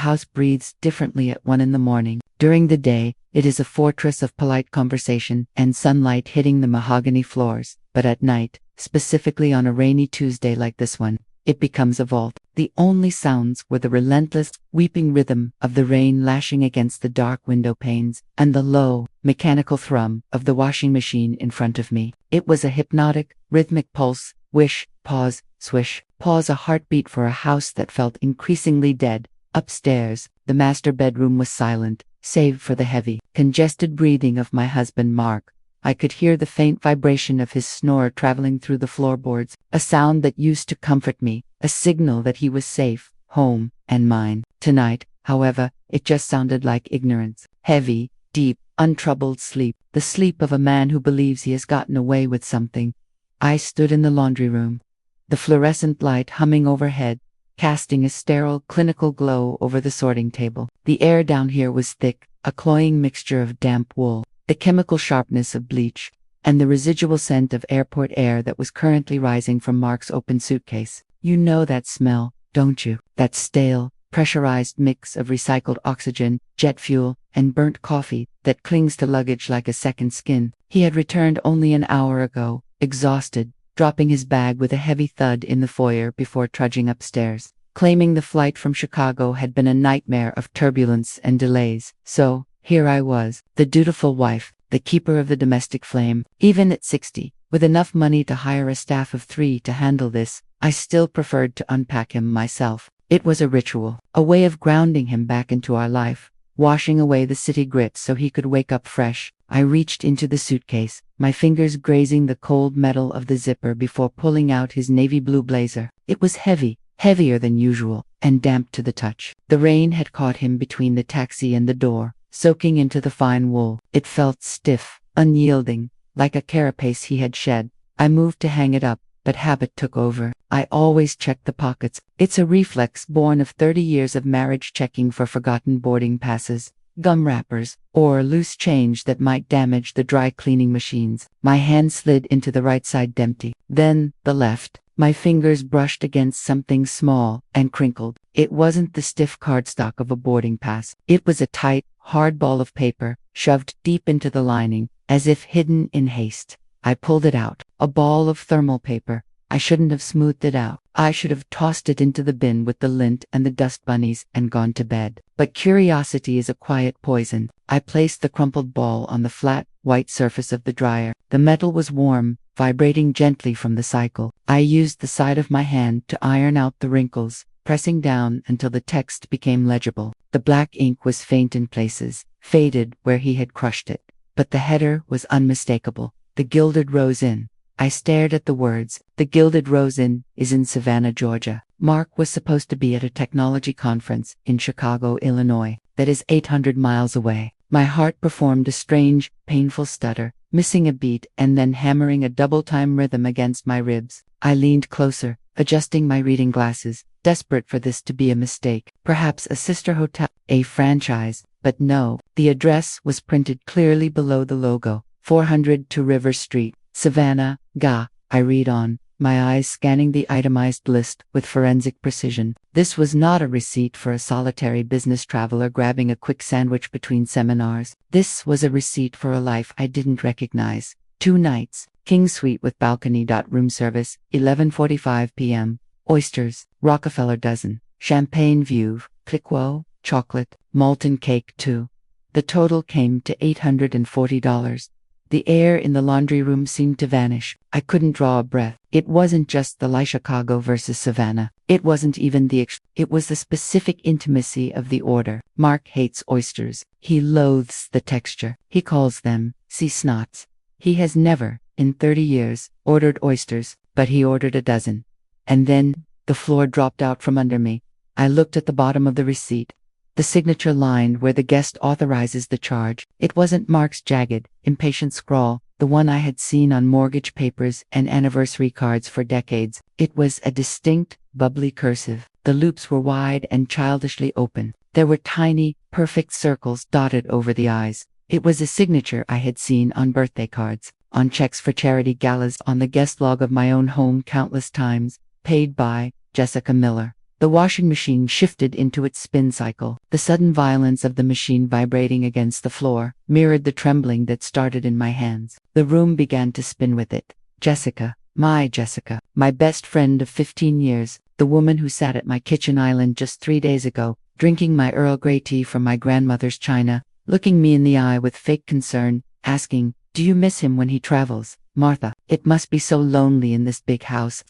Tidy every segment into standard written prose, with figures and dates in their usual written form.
house breathes differently at 1 in the morning. During the day, it is a fortress of polite conversation and sunlight hitting the mahogany floors, but at night, specifically on a rainy Tuesday like this one, it becomes a vault. The only sounds were the relentless, weeping rhythm of the rain lashing against the dark window panes and the low, mechanical thrum of the washing machine in front of me. It was a hypnotic, rhythmic pulse, wish, pause, swish, pause, a heartbeat for a house that felt increasingly dead. Upstairs, the master bedroom was silent, save for the heavy, congested breathing of my husband Mark. I could hear the faint vibration of his snore traveling through the floorboards, a sound that used to comfort me, a signal that he was safe, home, and mine. Tonight, however, it just sounded like ignorance. Heavy, deep, untroubled sleep, the sleep of a man who believes he has gotten away with something. I stood in the laundry room, the fluorescent light humming overhead, casting a sterile, clinical glow over the sorting table. The air down here was thick, a cloying mixture of damp wool, the chemical sharpness of bleach, and the residual scent of airport air that was currently rising from Mark's open suitcase. You know that smell, don't you? That stale, pressurized mix of recycled oxygen, jet fuel, and burnt coffee that clings to luggage like a second skin. He had returned only an hour ago, exhausted, dropping his bag with a heavy thud in the foyer before trudging upstairs, claiming the flight from Chicago had been a nightmare of turbulence and delays. So, here I was, the dutiful wife, the keeper of the domestic flame. Even at 60, with enough money to hire a staff of 3 to handle this, I still preferred to unpack him myself. It was a ritual, a way of grounding him back into our life, washing away the city grit so he could wake up fresh. I reached into the suitcase, my fingers grazing the cold metal of the zipper before pulling out his navy blue blazer. It was heavy, heavier than usual, and damp to the touch. The rain had caught him between the taxi and the door, soaking into the fine wool. It felt stiff, unyielding, like a carapace he had shed. I moved to hang it up, but habit took over. I always checked the pockets. It's a reflex born of 30 years of marriage, checking for forgotten boarding passes, gum wrappers, or loose change that might damage the dry cleaning machines. My hand slid into the right side empty, then the left. My fingers brushed against something small and crinkled. It wasn't the stiff cardstock of a boarding pass. It was a tight, hard ball of paper, shoved deep into the lining, as if hidden in haste. I pulled it out, a ball of thermal paper. I shouldn't have smoothed it out. I should have tossed it into the bin with the lint and the dust bunnies and gone to bed. But curiosity is a quiet poison. I placed the crumpled ball on the flat, white surface of the dryer. The metal was warm, vibrating gently from the cycle. I used the side of my hand to iron out the wrinkles, pressing down until the text became legible. The black ink was faint in places, faded where he had crushed it. But the header was unmistakable. The Gilded Rose Inn. I stared at the words. The Gilded Rose Inn is in Savannah, Georgia. Mark was supposed to be at a technology conference in Chicago, Illinois, that is 800 miles away. My heart performed a strange, painful stutter, missing a beat and then hammering a double-time rhythm against my ribs. I leaned closer, adjusting my reading glasses, desperate for this to be a mistake. Perhaps a sister hotel, a franchise, but no. The address was printed clearly below the logo. 400 to River Street, Savannah, GA. I read on, my eyes scanning the itemized list with forensic precision. This was not a receipt for a solitary business traveler grabbing a quick sandwich between seminars. This was a receipt for a life I didn't recognize. 2 nights, King Suite with balcony. Room service, 11:45 p.m. Oysters, Rockefeller dozen. Champagne view, Cliquot, chocolate, molten cake 2. The total came to $840. The air in the laundry room seemed to vanish. I couldn't draw a breath. It wasn't just the Chicago versus Savannah. It wasn't even it was the specific intimacy of the order. Mark hates oysters. He loathes the texture. He calls them sea snots. He has never, in 30 years, ordered oysters, but he ordered a dozen. And then, the floor dropped out from under me. I looked at the bottom of the receipt. The signature line where the guest authorizes the charge. It wasn't Mark's jagged, impatient scrawl, the one I had seen on mortgage papers and anniversary cards for decades. It was a distinct, bubbly cursive. The loops were wide and childishly open. There were tiny, perfect circles dotted over the eyes. It was a signature I had seen on birthday cards, on checks for charity galas, on the guest log of my own home countless times. Paid by Jessica Miller. The washing machine shifted into its spin cycle. The sudden violence of the machine vibrating against the floor mirrored the trembling that started in my hands. The room began to spin with it. Jessica, my best friend of 15 years, the woman who sat at my kitchen island just 3 days ago, drinking my Earl Grey tea from my grandmother's china, looking me in the eye with fake concern, asking, "Do you miss him when he travels, Martha? It must be so lonely in this big house."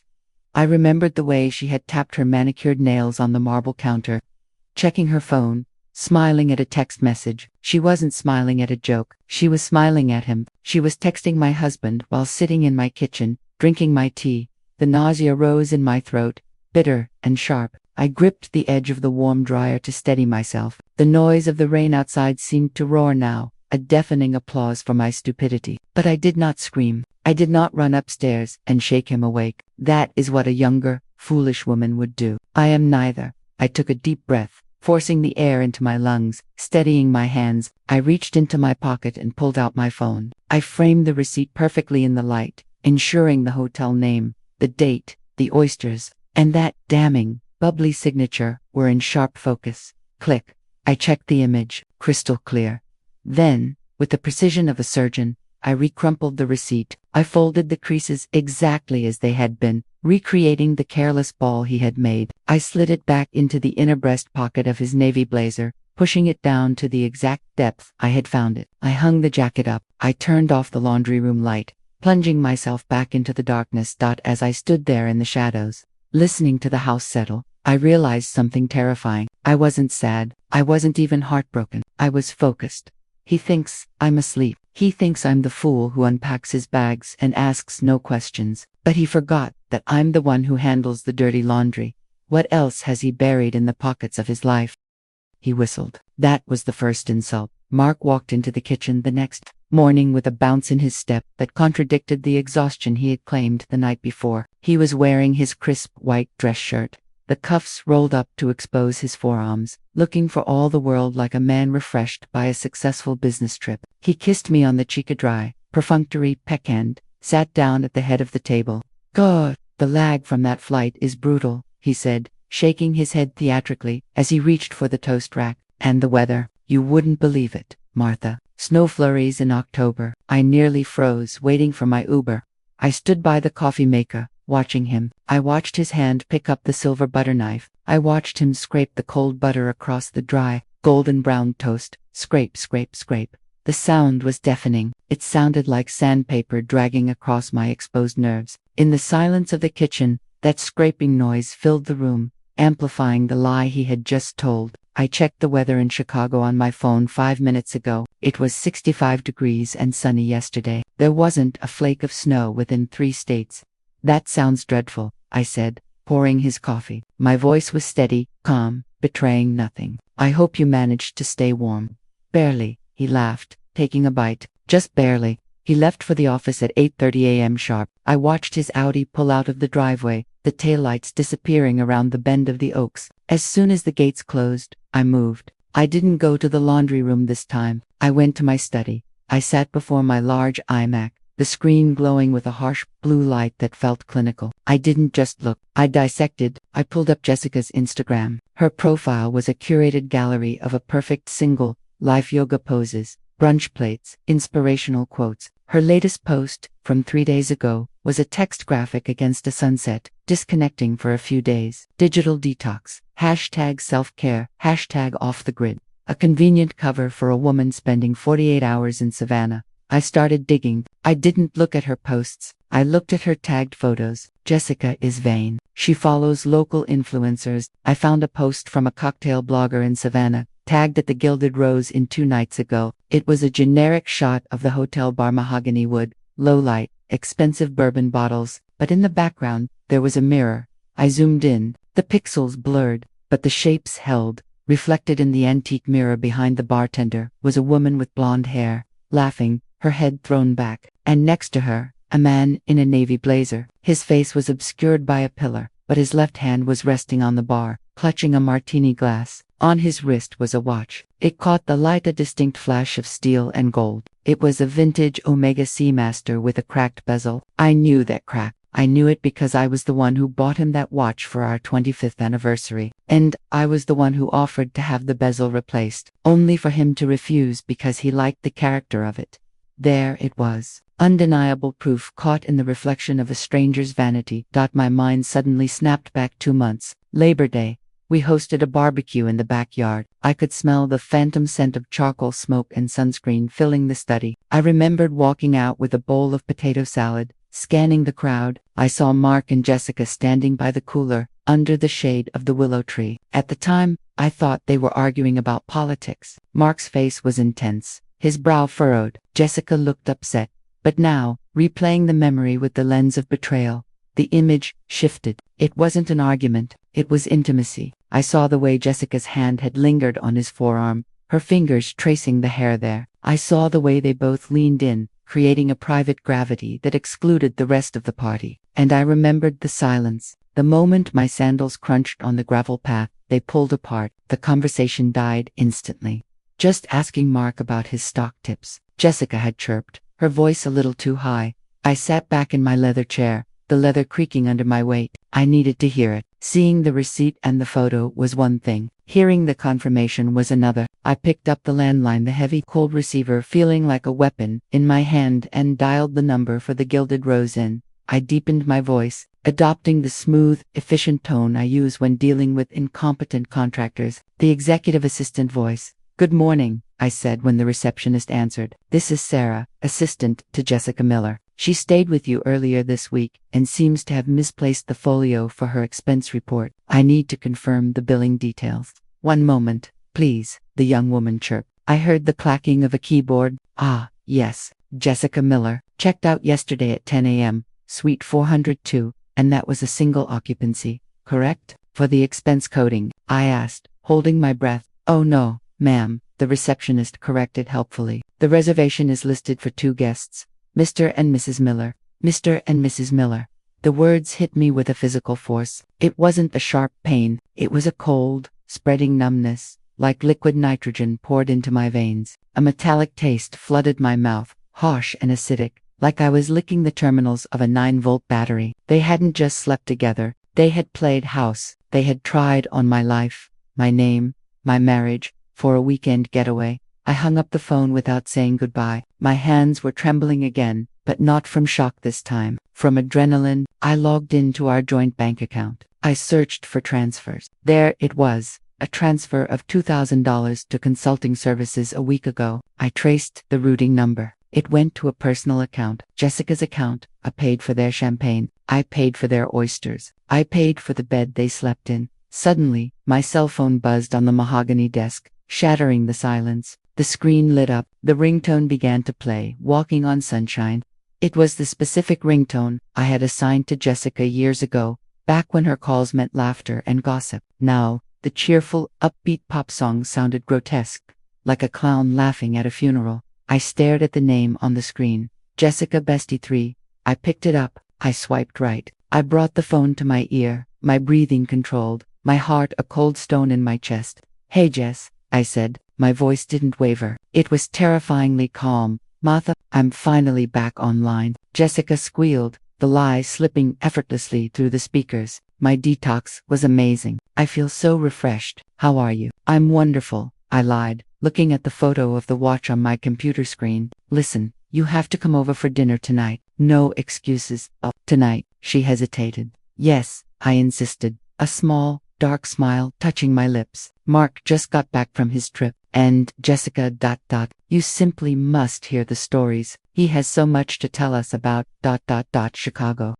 I remembered the way she had tapped her manicured nails on the marble counter, checking her phone, smiling at a text message. She wasn't smiling at a joke. She was smiling at him. She was texting my husband while sitting in my kitchen, drinking my tea. The nausea rose in my throat, bitter and sharp. I gripped the edge of the warm dryer to steady myself. The noise of the rain outside seemed to roar now, a deafening applause for my stupidity. But I did not scream. I did not run upstairs and shake him awake. That is what a younger, foolish woman would do. I am neither. I took a deep breath, forcing the air into my lungs, steadying my hands. I reached into my pocket and pulled out my phone. I framed the receipt perfectly in the light, ensuring the hotel name, the date, the oysters, and that damning, bubbly signature were in sharp focus. Click. I checked the image, crystal clear. Then, with the precision of a surgeon, I recrumpled the receipt. I folded the creases exactly as they had been, recreating the careless ball he had made. I slid it back into the inner breast pocket of his navy blazer, pushing it down to the exact depth I had found it. I hung the jacket up. I turned off the laundry room light, plunging myself back into the darkness. As I stood there in the shadows, listening to the house settle, I realized something terrifying. I wasn't sad. I wasn't even heartbroken. I was focused. He thinks I'm asleep. He thinks I'm the fool who unpacks his bags and asks no questions. But he forgot that I'm the one who handles the dirty laundry. What else has he buried in the pockets of his life? He whistled. That was the first insult. Mark walked into the kitchen the next morning with a bounce in his step that contradicted the exhaustion he had claimed the night before. He was wearing his crisp white dress shirt, the cuffs rolled up to expose his forearms, looking for all the world like a man refreshed by a successful business trip. He kissed me on the cheek, a dry, perfunctory peckhand, sat down at the head of the table. "God, the lag from that flight is brutal," he said, shaking his head theatrically as he reached for the toast rack. "And the weather, you wouldn't believe it, Martha. Snow flurries in October." I nearly froze, waiting for my Uber. I stood by the coffee maker, watching him. I watched his hand pick up the silver butter knife. I watched him scrape the cold butter across the dry, golden brown toast. Scrape, scrape, scrape. The sound was deafening. It sounded like sandpaper dragging across my exposed nerves. In the silence of the kitchen, that scraping noise filled the room, amplifying the lie he had just told. I checked the weather in Chicago on my phone 5 minutes ago. It was 65 degrees and sunny yesterday. There wasn't a flake of snow within 3 states. "That sounds dreadful," I said, pouring his coffee. My voice was steady, calm, betraying nothing. "I hope you managed to stay warm." "Barely," he laughed, taking a bite. "Just barely." He left for the office at 8:30 a.m. sharp. I watched his Audi pull out of the driveway, the taillights disappearing around the bend of the oaks. As soon as the gates closed, I moved. I didn't go to the laundry room this time. I went to my study. I sat before my large iMac, the screen glowing with a harsh blue light that felt clinical. I didn't just look. I dissected. I pulled up Jessica's Instagram. Her profile was a curated gallery of a perfect single, life yoga poses, brunch plates, inspirational quotes. Her latest post, from 3 days ago, was a text graphic against a sunset, disconnecting for a few days. Digital detox. Hashtag self-care. Hashtag off the grid. A convenient cover for a woman spending 48 hours in Savannah. I started digging. I didn't look at her posts. I looked at her tagged photos. Jessica is vain. She follows local influencers. I found a post from a cocktail blogger in Savannah, tagged at the Gilded Rose in 2 nights ago. It was a generic shot of the hotel bar, mahogany wood, low light, expensive bourbon bottles, but in the background, there was a mirror. I zoomed in. The pixels blurred, but the shapes held. Reflected in the antique mirror behind the bartender was a woman with blonde hair, laughing, her head thrown back, and next to her, a man in a navy blazer. His face was obscured by a pillar, but his left hand was resting on the bar, clutching a martini glass. On his wrist was a watch. It caught the light, a distinct flash of steel and gold. It was a vintage Omega Seamaster with a cracked bezel. I knew that crack. I knew it because I was the one who bought him that watch for our 25th anniversary. And I was the one who offered to have the bezel replaced, only for him to refuse because he liked the character of it. There it was. Undeniable proof caught in the reflection of a stranger's vanity. My mind suddenly snapped back 2 months. Labor Day. We hosted a barbecue in the backyard. I could smell the phantom scent of charcoal smoke and sunscreen filling the study. I remembered walking out with a bowl of potato salad. Scanning the crowd, I saw Mark and Jessica standing by the cooler, under the shade of the willow tree. At the time, I thought they were arguing about politics. Mark's face was intense, his brow furrowed. Jessica looked upset. But now, replaying the memory with the lens of betrayal, the image shifted. It wasn't an argument, it was intimacy. I saw the way Jessica's hand had lingered on his forearm, her fingers tracing the hair there. I saw the way they both leaned in, creating a private gravity that excluded the rest of the party. And I remembered the silence. The moment my sandals crunched on the gravel path, they pulled apart. The conversation died instantly. Just asking Mark about his stock tips, Jessica had chirped, her voice a little too high. I sat back in my leather chair, the leather creaking under my weight. I needed to hear it. Seeing the receipt and the photo was one thing. Hearing the confirmation was another. I picked up the landline, the heavy, cold receiver feeling like a weapon, in my hand and dialed the number for the Gilded Rose Inn. I deepened my voice, adopting the smooth, efficient tone I use when dealing with incompetent contractors, the executive assistant voice. "Good morning," I said when the receptionist answered. "This is Sarah, assistant to Jessica Miller. She stayed with you earlier this week and seems to have misplaced the folio for her expense report. I need to confirm the billing details." "One moment, please," the young woman chirped. I heard the clacking of a keyboard. "Ah, yes, Jessica Miller. Checked out yesterday at 10 a.m., suite 402, and that was a single occupancy, correct?" "For the expense coding?" I asked, holding my breath. "Oh no, ma'am," the receptionist corrected helpfully. "The reservation is listed for 2 guests. Mr. and Mrs. Miller. Mr. and Mrs. Miller." The words hit me with a physical force. It wasn't a sharp pain, it was a cold, spreading numbness, like liquid nitrogen poured into my veins. A metallic taste flooded my mouth, harsh and acidic, like I was licking the terminals of a 9-volt battery. They hadn't just slept together, they had played house. They had tried on my life, my name, my marriage, for a weekend getaway. I hung up the phone without saying goodbye. My hands were trembling again, but not from shock this time. From adrenaline. I logged into our joint bank account. I searched for transfers. There it was, a transfer of $2,000 to consulting services a week ago. I traced the routing number. It went to a personal account, Jessica's account. I paid for their champagne. I paid for their oysters. I paid for the bed they slept in. Suddenly, my cell phone buzzed on the mahogany desk, shattering the silence. The screen lit up, the ringtone began to play, "Walking on Sunshine." It was the specific ringtone I had assigned to Jessica years ago, back when her calls meant laughter and gossip. Now, the cheerful, upbeat pop song sounded grotesque, like a clown laughing at a funeral. I stared at the name on the screen, Jessica Bestie 3. I picked it up, I swiped right. I brought the phone to my ear, my breathing controlled, my heart a cold stone in my chest. "Hey Jess," I said. My voice didn't waver. It was terrifyingly calm. "Martha, I'm finally back online." Jessica squealed, the lie slipping effortlessly through the speakers. "My detox was amazing. I feel so refreshed. How are you?" "I'm wonderful," I lied, looking at the photo of the watch on my computer screen. "Listen, you have to come over for dinner tonight. No excuses." "Oh, tonight," she hesitated. "Yes," I insisted, a small, dark smile touching my lips. "Mark just got back from his trip. And Jessica... You simply must hear the stories. He has so much to tell us about... Chicago."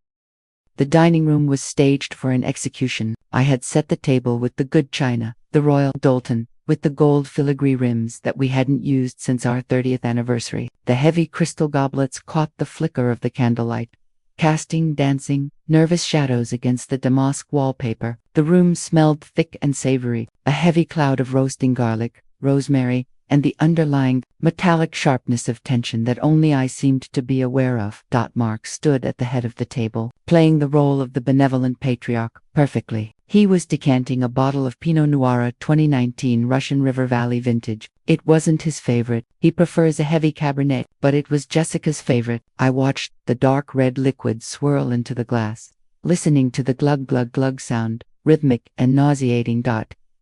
The dining room was staged for an execution. I had set the table with the good china, the royal Dolton, with the gold filigree rims that we hadn't used since our 30th anniversary. The heavy crystal goblets caught the flicker of the candlelight, casting dancing, nervous shadows against the damask wallpaper. The room smelled thick and savory, a heavy cloud of roasting garlic, rosemary, and the underlying, metallic sharpness of tension that only I seemed to be aware of. Mark stood at the head of the table, playing the role of the benevolent patriarch perfectly. He was decanting a bottle of Pinot Noir 2019 Russian River Valley vintage. It wasn't his favorite. He prefers a heavy Cabernet, but it was Jessica's favorite. I watched the dark red liquid swirl into the glass, listening to the glug glug glug sound, rhythmic and nauseating.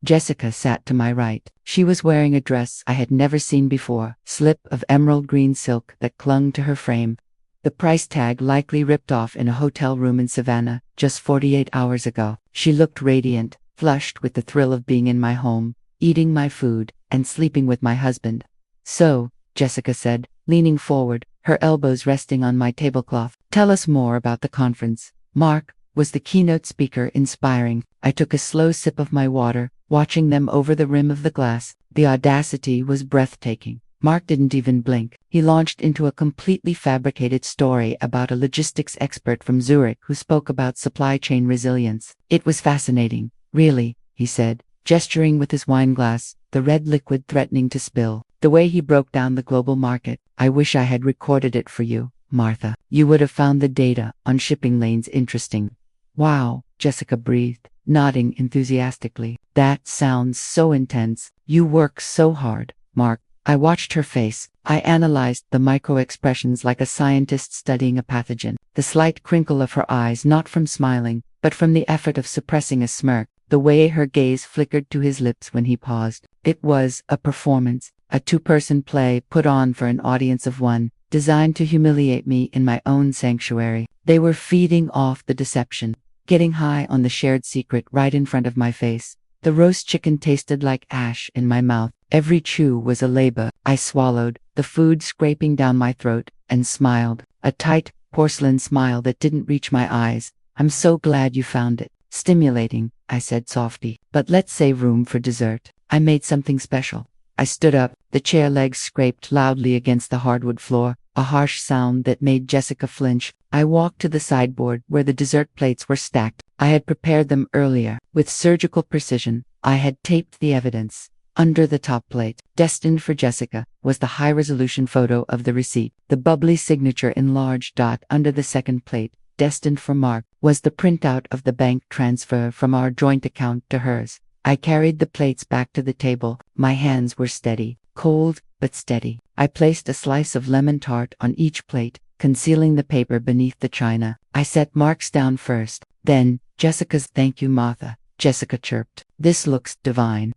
Jessica sat to my right. She was wearing a dress I had never seen before, slip of emerald green silk that clung to her frame. The price tag likely ripped off in a hotel room in Savannah just 48 hours ago. She looked radiant, flushed with the thrill of being in my home, eating my food, and sleeping with my husband. "So," Jessica said, leaning forward, her elbows resting on my tablecloth, "tell us more about the conference." "Mark," was the keynote speaker, inspiring. I took a slow sip of my water, watching them over the rim of the glass. The audacity was breathtaking. Mark didn't even blink. He launched into a completely fabricated story about a logistics expert from Zurich who spoke about supply chain resilience. "It was fascinating, really," he said, gesturing with his wine glass, the red liquid threatening to spill. "The way he broke down the global market. I wish I had recorded it for you, Martha. You would have found the data on shipping lanes interesting." "Wow," Jessica breathed, nodding enthusiastically. "That sounds so intense. You work so hard, Mark." I watched her face. I analyzed the micro-expressions like a scientist studying a pathogen. The slight crinkle of her eyes, not from smiling, but from the effort of suppressing a smirk. The way her gaze flickered to his lips when he paused. It was a performance, a two-person play put on for an audience of one, designed to humiliate me in my own sanctuary. They were feeding off the deception, getting high on the shared secret right in front of my face. The roast chicken tasted like ash in my mouth. Every chew was a labor. I swallowed, the food scraping down my throat, and smiled. A tight, porcelain smile that didn't reach my eyes. "I'm so glad you found it stimulating," I said softly. "But let's save room for dessert. I made something special." I stood up, the chair legs scraped loudly against the hardwood floor, a harsh sound that made Jessica flinch. I walked to the sideboard where the dessert plates were stacked. I had prepared them earlier. With surgical precision, I had taped the evidence. Under the top plate, destined for Jessica, was the high-resolution photo of the receipt. The bubbly signature in large dot under the second plate, destined for Mark, was the printout of the bank transfer from our joint account to hers. I carried the plates back to the table. My hands were steady, cold but steady. I placed a slice of lemon tart on each plate, concealing the paper beneath the china. I set Mark's down first, then Jessica's. "Thank you, Martha," Jessica chirped. "This looks divine."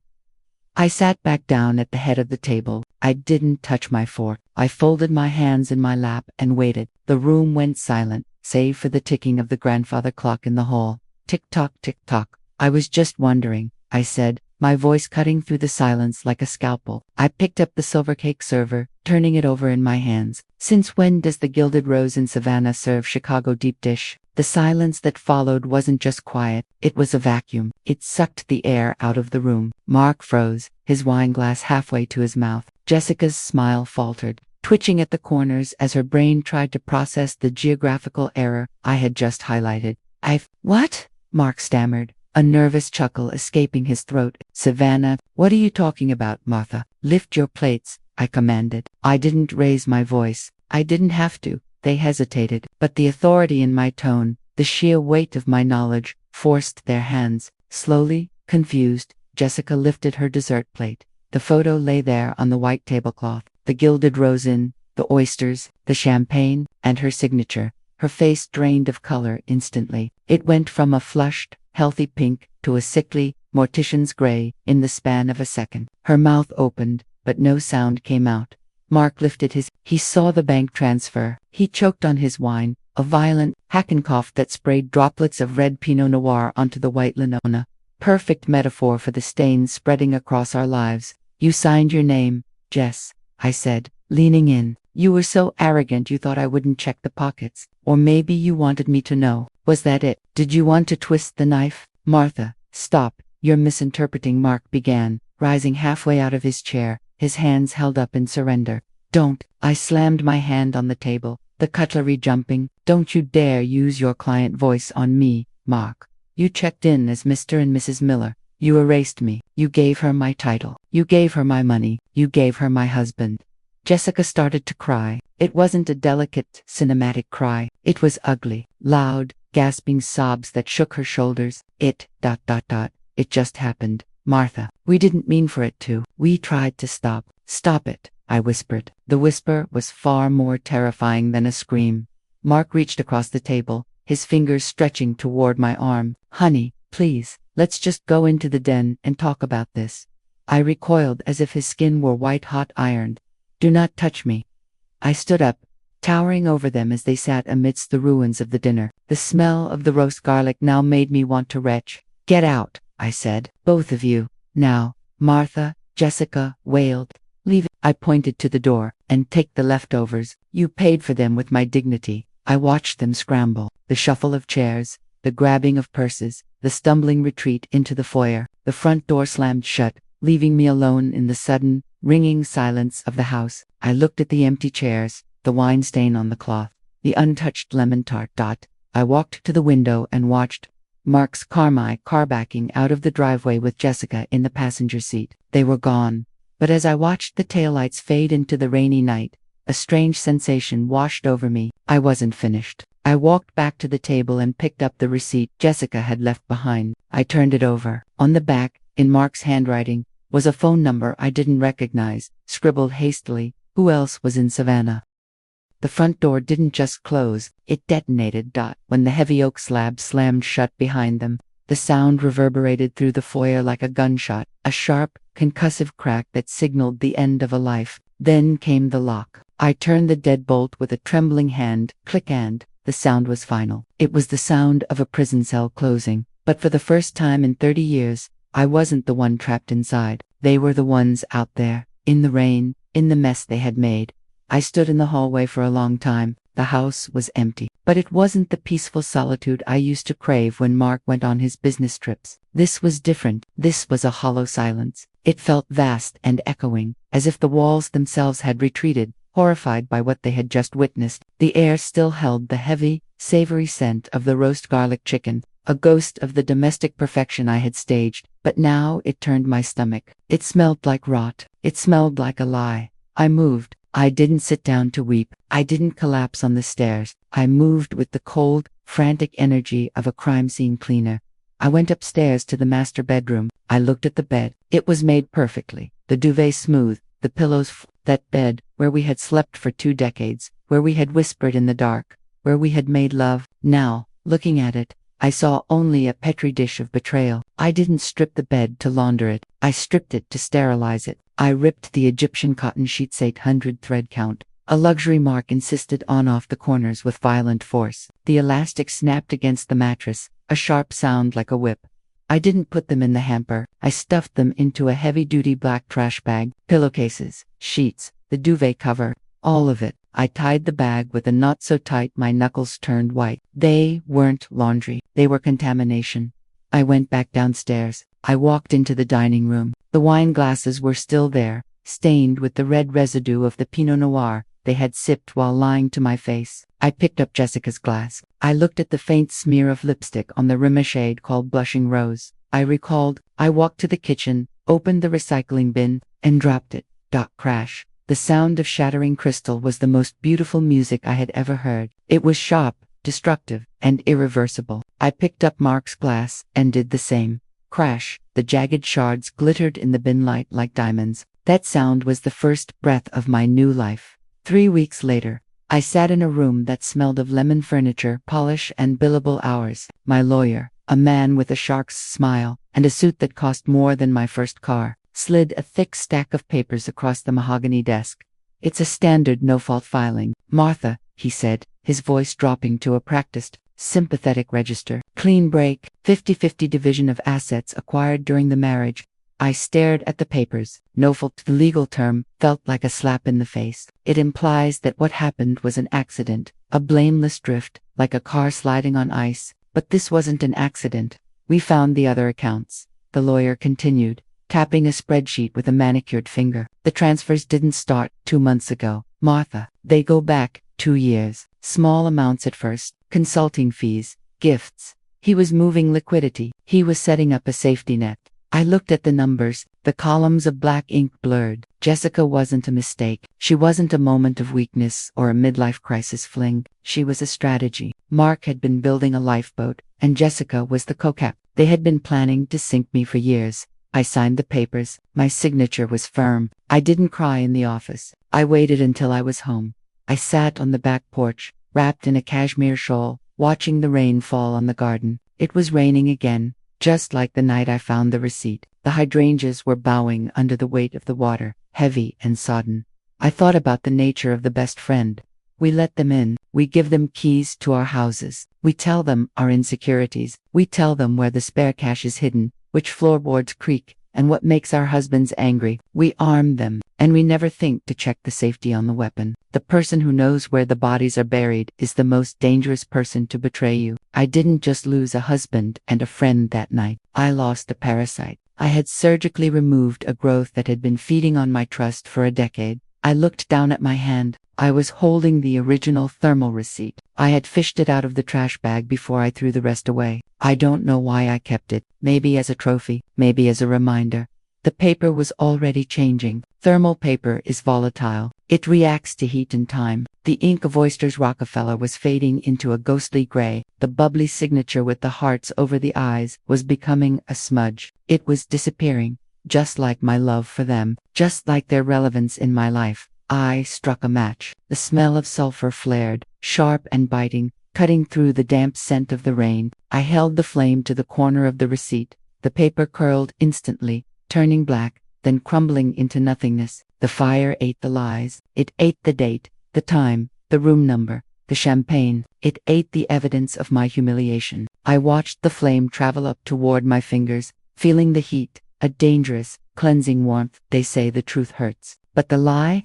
I sat back down at the head of the table. I didn't touch my fork. I folded my hands in my lap and waited. The room went silent, save for the ticking of the grandfather clock in the hall. Tick-tock, tick-tock. "I was just wondering," I said, my voice cutting through the silence like a scalpel. I picked up the silver cake server, turning it over in my hands. "Since when does the Gilded Rose in Savannah serve Chicago deep dish?" The silence that followed wasn't just quiet, it was a vacuum. It sucked the air out of the room. Mark froze, his wineglass halfway to his mouth. Jessica's smile faltered, twitching at the corners as her brain tried to process the geographical error I had just highlighted. What?" Mark stammered, a nervous chuckle escaping his throat. "Savannah, what are you talking about, Martha? Lift your plates," I commanded. I didn't raise my voice. I didn't have to. They hesitated, but the authority in my tone, the sheer weight of my knowledge, forced their hands. Slowly, confused, Jessica lifted her dessert plate. The photo lay there on the white tablecloth, the gilded rose in, the oysters, the champagne, and her signature. Her face drained of color instantly. It went from a flushed, healthy pink to a sickly, mortician's gray in the span of a second. Her mouth opened, but no sound came out. Mark lifted he saw the bank transfer. He choked on his wine, a violent hacking cough that sprayed droplets of red Pinot Noir onto the white linoleum. Perfect metaphor for the stains spreading across our lives. "You signed your name, Jess," I said, leaning in. "You were so arrogant you thought I wouldn't check the pockets. Or maybe you wanted me to know. Was that it? Did you want to twist the knife?" "Martha, stop. You're misinterpreting," Mark began, rising halfway out of his chair, his hands held up in surrender. "Don't." I slammed my hand on the table, the cutlery jumping. "Don't you dare use your client voice on me, Mark. You checked in as Mr. and Mrs. Miller. You erased me. You gave her my title. You gave her my money. You gave her my husband." Jessica started to cry. It wasn't a delicate, cinematic cry. It was ugly, loud, gasping sobs that shook her shoulders. It just happened, Martha. We didn't mean for it to. We tried to stop. Stop it, I whispered. The whisper was far more terrifying than a scream. Mark reached across the table, his fingers stretching toward my arm. Honey, please, let's just go into the den and talk about this. I recoiled as if his skin were white-hot ironed. Do not touch me. I stood up, towering over them as they sat amidst the ruins of the dinner. The smell of the roast garlic now made me want to retch. Get out, I said. Both of you. Now. Martha, Jessica wailed. Leave it. I pointed to the door. And take the leftovers. You paid for them with my dignity. I watched them scramble. The shuffle of chairs, the grabbing of purses, the stumbling retreat into the foyer. The front door slammed shut, leaving me alone in the sudden, ringing silence of the house. I looked at the empty chairs, the wine stain on the cloth, the untouched lemon tart. I walked to the window and watched Mark's car backing out of the driveway with Jessica in the passenger seat. They were gone. But as I watched the taillights fade into the rainy night, a strange sensation washed over me. I wasn't finished. I walked back to the table and picked up the receipt Jessica had left behind. I turned it over. On the back, in Mark's handwriting, was a phone number I didn't recognize, scribbled hastily. Who else was in Savannah? The front door didn't just close, it detonated. When the heavy oak slab slammed shut behind them, the sound reverberated through the foyer like a gunshot, a sharp, concussive crack that signaled the end of a life. Then came the lock. I turned the deadbolt with a trembling hand, click, and the sound was final. It was the sound of a prison cell closing. But for the first time in 30 years, I wasn't the one trapped inside. They were the ones out there, in the rain, in the mess they had made. I stood in the hallway for a long time. The house was empty. But it wasn't the peaceful solitude I used to crave when Mark went on his business trips. This was different. This was a hollow silence. It felt vast and echoing, as if the walls themselves had retreated, horrified by what they had just witnessed. The air still held the heavy, savory scent of the roast garlic chicken, a ghost of the domestic perfection I had staged, but now it turned my stomach. It smelled like rot. It smelled like a lie. I moved. I didn't sit down to weep. I didn't collapse on the stairs. I moved with the cold, frantic energy of a crime scene cleaner. I went upstairs to the master bedroom. I looked at the bed. It was made perfectly. The duvet smooth, the pillows that bed, where we had slept for 2 decades, where we had whispered in the dark, where we had made love. Now, looking at it, I saw only a petri dish of betrayal. I didn't strip the bed to launder it. I stripped it to sterilize it. I ripped the Egyptian cotton sheet's 800 thread count. A luxury Mark insisted on off the corners with violent force. The elastic snapped against the mattress, a sharp sound like a whip. I didn't put them in the hamper. I stuffed them into a heavy-duty black trash bag. Pillowcases, sheets, the duvet cover, all of it. I tied the bag with a knot so tight my knuckles turned white. They weren't laundry. They were contamination. I went back downstairs. I walked into the dining room. The wine glasses were still there, stained with the red residue of the Pinot Noir they had sipped while lying to my face. I picked up Jessica's glass. I looked at the faint smear of lipstick on the rim shade called Blushing Rose. I recalled. I walked to the kitchen, opened the recycling bin, and dropped it. Crash. The sound of shattering crystal was the most beautiful music I had ever heard. It was sharp, destructive, and irreversible. I picked up Mark's glass and did the same. Crash. The jagged shards glittered in the bin light like diamonds. That sound was the first breath of my new life. 3 weeks later, I sat in a room that smelled of lemon furniture, polish, and billable hours. My lawyer, a man with a shark's smile, and a suit that cost more than my first car, slid a thick stack of papers across the mahogany desk. It's a standard no-fault filing. Martha, he said, his voice dropping to a practiced, sympathetic register. Clean break, 50-50 division of assets acquired during the marriage. I stared at the papers. No-fault, the legal term, felt like a slap in the face. It implies that what happened was an accident, a blameless drift, like a car sliding on ice. But this wasn't an accident. We found the other accounts. The lawyer continued, tapping a spreadsheet with a manicured finger. The transfers didn't start 2 months ago, Martha. They go back 2 years. Small amounts at first, consulting fees, gifts. He was moving liquidity. He was setting up a safety net. I looked at the numbers, the columns of black ink blurred. Jessica wasn't a mistake. She wasn't a moment of weakness or a midlife crisis fling. She was a strategy. Mark had been building a lifeboat, and Jessica was the co-cap. They had been planning to sink me for years. I signed the papers. My signature was firm. I didn't cry in the office. I waited until I was home. I sat on the back porch, wrapped in a cashmere shawl, watching the rain fall on the garden. It was raining again, just like the night I found the receipt. The hydrangeas were bowing under the weight of the water, heavy and sodden. I thought about the nature of the best friend. We let them in. We give them keys to our houses. We tell them our insecurities. We tell them where the spare cash is hidden, which floorboards creak, and what makes our husbands angry. We arm them, and we never think to check the safety on the weapon. The person who knows where the bodies are buried is the most dangerous person to betray you. I didn't just lose a husband and a friend that night. I lost a parasite. I had surgically removed a growth that had been feeding on my trust for a decade. I looked down at my hand. I was holding the original thermal receipt. I had fished it out of the trash bag before I threw the rest away. I don't know why I kept it. Maybe as a trophy, maybe as a reminder. The paper was already changing. Thermal paper is volatile. It reacts to heat and time. The ink of Oysters Rockefeller was fading into a ghostly gray. The bubbly signature with the hearts over the eyes was becoming a smudge. It was disappearing, just like my love for them, just like their relevance in my life. I struck a match. The smell of sulfur flared, sharp and biting, cutting through the damp scent of the rain. I held the flame to the corner of the receipt. The paper curled instantly, turning black, then crumbling into nothingness. The fire ate the lies. It ate the date, the time, the room number, the champagne. It ate the evidence of my humiliation. I watched the flame travel up toward my fingers, feeling the heat, a dangerous, cleansing warmth. They say the truth hurts. But the lie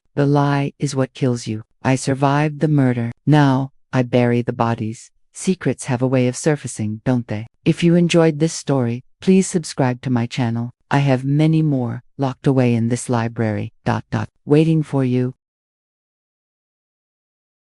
is what kills you. I survived the murder. Now, I bury the bodies. Secrets have a way of surfacing, don't they? If you enjoyed this story, please subscribe to my channel. I have many more locked away in this library, waiting for you.